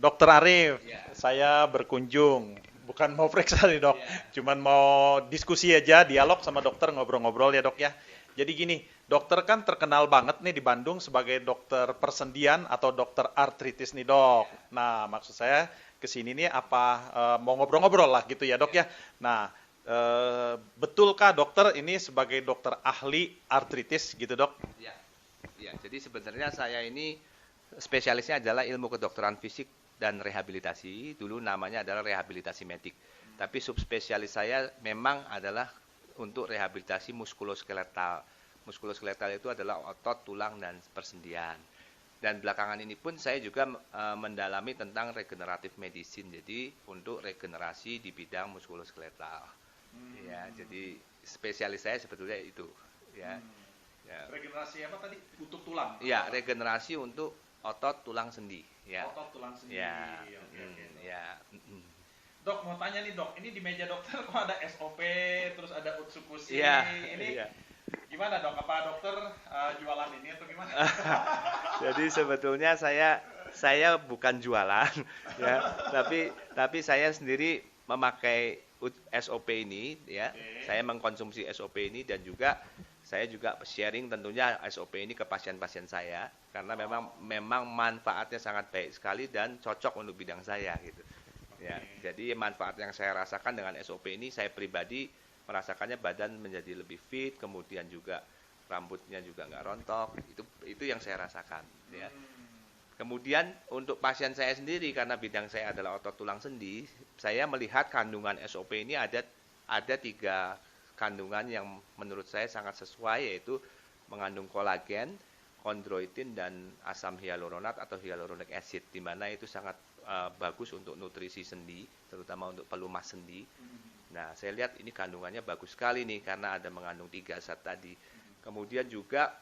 Dokter Arif, Ya, saya berkunjung. Bukan mau periksa nih dok, ya, cuman mau diskusi aja, dialog sama dokter, ngobrol-ngobrol ya dok ya. Jadi gini, dokter kan terkenal banget nih di Bandung sebagai dokter persendian atau dokter artritis nih dok. ya, Nah, maksud saya kesini nih apa mau ngobrol-ngobrol lah gitu ya dok ya, ya. Nah, betulkah dokter ini sebagai dokter ahli artritis gitu dok? ya, ya. Jadi sebenarnya saya ini spesialisnya adalah ilmu kedokteran fisik dan rehabilitasi. Dulu namanya adalah rehabilitasi medik. Tapi subspesialis saya memang adalah untuk rehabilitasi muskuloskeletal. Muskuloskeletal itu adalah otot, tulang, dan persendian. Dan belakangan ini pun saya juga mendalami tentang regeneratif medicine. Jadi untuk regenerasi di bidang muskuloskeletal. Ya, jadi spesialis saya sebetulnya itu. Ya, ya. Regenerasi apa tadi? Untuk tulang? Ya, regenerasi untuk otot, tulang, sendi. Ya, Otot tulang sendi. ya, Oke, oke, dok. ya. Dok, mau tanya nih dok, ini di meja dokter kok ada SOP, terus ada utsukushi, Iya, ini iya. gimana dok? Apa dokter jualan ini atau gimana? Jadi sebetulnya saya bukan jualan, ya, tapi saya sendiri memakai SOP ini, ya. Oke. Saya mengkonsumsi SOP ini dan juga saya juga sharing tentunya SOP ini ke pasien-pasien saya karena memang manfaatnya sangat baik sekali dan cocok untuk bidang saya gitu. Ya, jadi manfaat yang saya rasakan dengan SOP ini saya pribadi merasakannya badan menjadi lebih fit, kemudian juga rambutnya juga nggak rontok, itu yang saya rasakan. Ya. Kemudian untuk pasien saya sendiri karena bidang saya adalah otot tulang sendi, saya melihat kandungan SOP ini ada 3 kandungan yang menurut saya sangat sesuai, yaitu mengandung kolagen, kondroitin, dan asam hyaluronat atau hyaluronic acid, di mana itu sangat bagus untuk nutrisi sendi, terutama untuk pelumas sendi. Nah, saya lihat ini kandungannya bagus sekali nih karena ada mengandung 3 zat tadi. Kemudian juga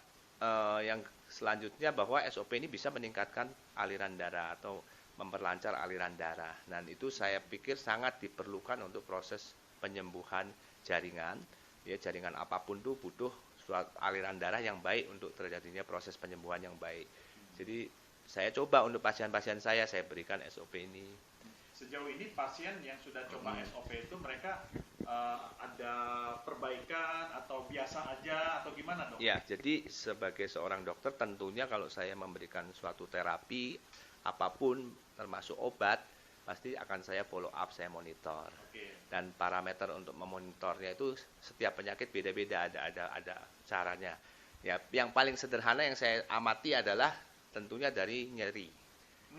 yang selanjutnya bahwa SOP ini bisa meningkatkan aliran darah atau memperlancar aliran darah. Dan itu saya pikir sangat diperlukan untuk proses penyembuhan jaringan. Ya, jaringan apapun tuh butuh suatu aliran darah yang baik untuk terjadinya proses penyembuhan yang baik. Jadi saya coba untuk pasien-pasien saya berikan SOP ini. Sejauh ini pasien yang sudah coba SOP itu mereka ada perbaikan atau biasa aja atau gimana dok? Ya, jadi sebagai seorang dokter tentunya kalau saya memberikan suatu terapi apapun termasuk obat, pasti akan saya follow up, saya monitor. Oke. Dan parameter untuk memonitornya itu setiap penyakit beda-beda, ada caranya. Ya, yang paling sederhana yang saya amati adalah tentunya dari nyeri.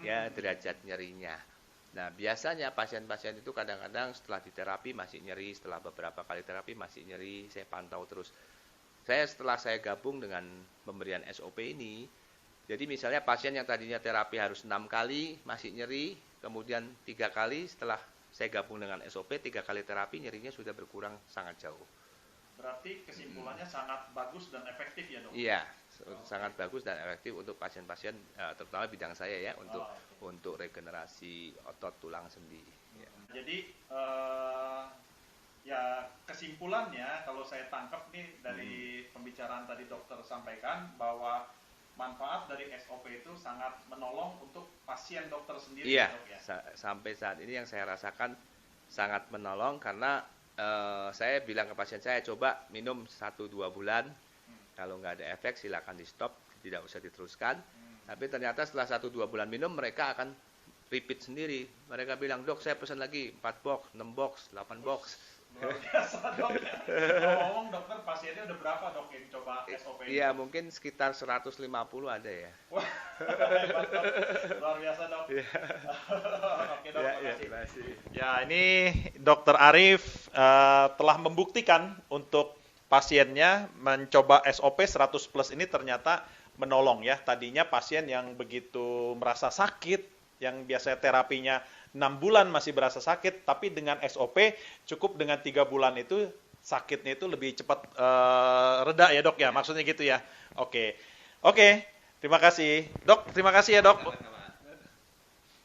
Ya, derajat nyerinya. Nah, biasanya pasien-pasien itu kadang-kadang setelah diterapi masih nyeri, setelah beberapa kali terapi masih nyeri, saya pantau terus. Setelah saya gabung dengan pemberian SOP ini, jadi misalnya pasien yang tadinya terapi harus 6 kali masih nyeri, kemudian 3 kali setelah saya gabung dengan SOP, 3 kali terapi nyerinya sudah berkurang sangat jauh. Berarti kesimpulannya sangat bagus dan efektif ya dok? Iya, sangat bagus dan efektif untuk pasien-pasien, terutama bidang saya ya, untuk regenerasi otot tulang sendi. Ya. Jadi ya kesimpulannya kalau saya tangkap nih dari pembicaraan tadi dokter sampaikan bahwa manfaat dari SOP itu sangat menolong untuk pasien dokter sendiri. Iya, dok, ya? sampai saat ini yang saya rasakan sangat menolong karena saya bilang ke pasien saya, coba minum 1-2 bulan, kalau nggak ada efek silakan di stop, tidak usah diteruskan. Tapi ternyata setelah 1-2 bulan minum mereka akan repeat sendiri. Mereka bilang, dok saya pesan lagi 4 box, 6 box, 8 box. Luar biasa dok. Ngomong dokter pasiennya udah berapa dok yang coba SOP ini? Iya, mungkin sekitar 150 ada ya. Wah, hebat, dok. Luar biasa dok. Oke dok, Ya, makasih. terima kasih. Ya, ini Dokter Arif telah membuktikan untuk pasiennya mencoba SOP 100 plus ini ternyata menolong ya. Tadinya pasien yang begitu merasa sakit, yang biasanya terapinya 6 bulan masih berasa sakit, tapi dengan SOP cukup dengan 3 bulan itu sakitnya itu lebih cepat reda ya dok ya, maksudnya gitu ya. Oke, terima kasih dok, terima kasih ya dok.